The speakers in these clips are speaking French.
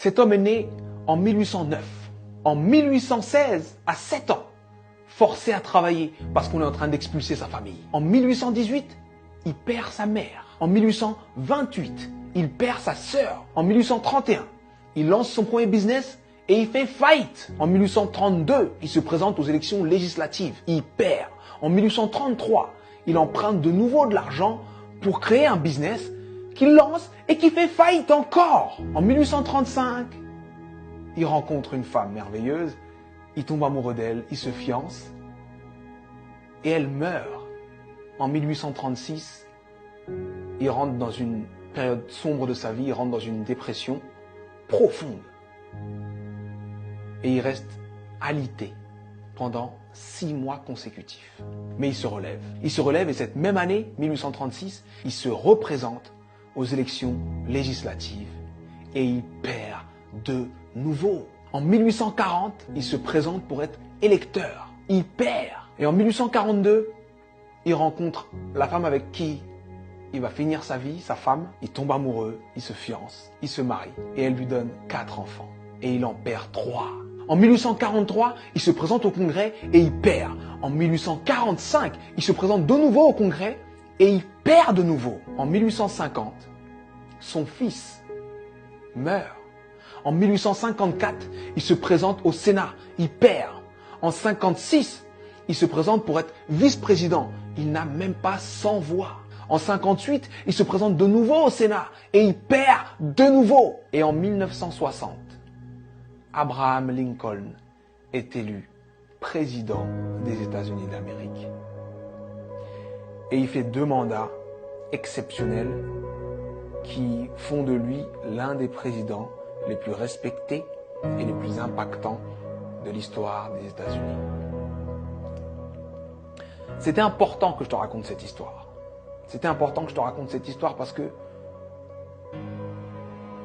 Cet homme est né en 1809. En 1816, à 7 ans, forcé à travailler parce qu'on est en train d'expulser sa famille. En 1818, il perd sa mère. En 1828, il perd sa sœur. En 1831, il lance son premier business et il fait faillite. En 1832, il se présente aux élections législatives. Il perd. En 1833, il emprunte de nouveau de l'argent pour créer un business qu'il lance et qui fait faillite encore. En 1835, il rencontre une femme merveilleuse, il tombe amoureux d'elle, il se fiance et elle meurt. En 1836, il rentre dans une période sombre de sa vie, il rentre dans une dépression profonde. Et il reste alité pendant 6 mois consécutifs. Mais il se relève. Il se relève et cette même année, 1836, il se représente aux élections législatives et il perd de nouveau. En 1840, il se présente pour être électeur. Il perd. Et en 1842, il rencontre la femme avec qui il va finir sa vie, sa femme. Il tombe amoureux, il se fiance, il se marie et elle lui donne 4 enfants. Et il en perd 3. En 1843, il se présente au Congrès et il perd. En 1845, il se présente de nouveau au Congrès et il perd de nouveau. En 1850, son fils meurt. En 1854, il se présente au Sénat, il perd. En 1956, il se présente pour être vice-président. Il n'a même pas 100 voix. En 1958, il se présente de nouveau au Sénat et il perd de nouveau. Et en 1960, Abraham Lincoln est élu président des États-Unis d'Amérique. Et il fait 2 mandats exceptionnels qui font de lui l'un des présidents les plus respectés et les plus impactants de l'histoire des États-Unis. C'était important que je te raconte cette histoire. C'était important que je te raconte cette histoire parce que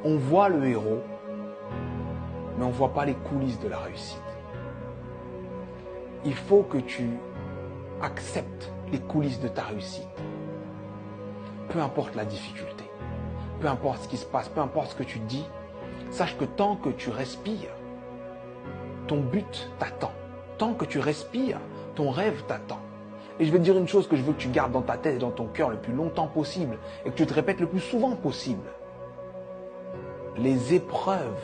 on voit le héros, mais on ne voit pas les coulisses de la réussite. Il faut que tu acceptes les coulisses de ta réussite. Peu importe la difficulté, peu importe ce qui se passe, peu importe ce que tu dis, sache que tant que tu respires, ton but t'attend. Tant que tu respires, ton rêve t'attend. Et je vais te dire une chose que je veux que tu gardes dans ta tête et dans ton cœur le plus longtemps possible et que tu te répètes le plus souvent possible. Les épreuves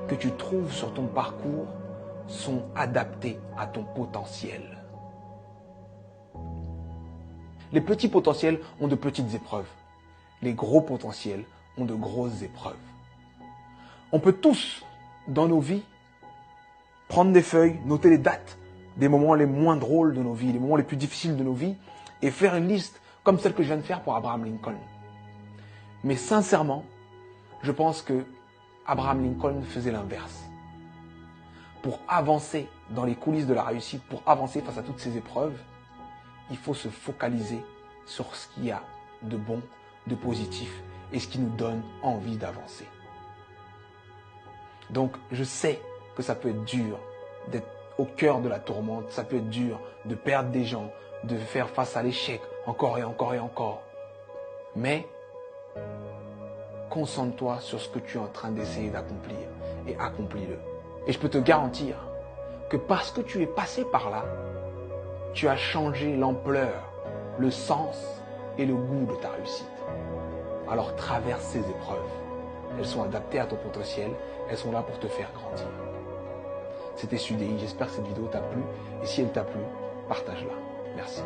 que tu trouves sur ton parcours sont adaptées à ton potentiel. Les petits potentiels ont de petites épreuves. Les gros potentiels ont de grosses épreuves. On peut tous, dans nos vies, prendre des feuilles, noter les dates des moments les moins drôles de nos vies, les moments les plus difficiles de nos vies, et faire une liste comme celle que je viens de faire pour Abraham Lincoln. Mais sincèrement, je pense que Abraham Lincoln faisait l'inverse. Pour avancer dans les coulisses de la réussite, pour avancer face à toutes ces épreuves, il faut se focaliser sur ce qu'il y a de bon, de positif, et ce qui nous donne envie d'avancer. Donc, je sais que ça peut être dur d'être au cœur de la tourmente, ça peut être dur de perdre des gens, de faire face à l'échec encore et encore et encore. Mais, concentre-toi sur ce que tu es en train d'essayer d'accomplir et accomplis-le. Et je peux te garantir que parce que tu es passé par là, tu as changé l'ampleur, le sens et le goût de ta réussite. Alors traverse ces épreuves. Elles sont adaptées à ton potentiel, elles sont là pour te faire grandir. C'était Sudei, j'espère que cette vidéo t'a plu et si elle t'a plu, partage-la. Merci.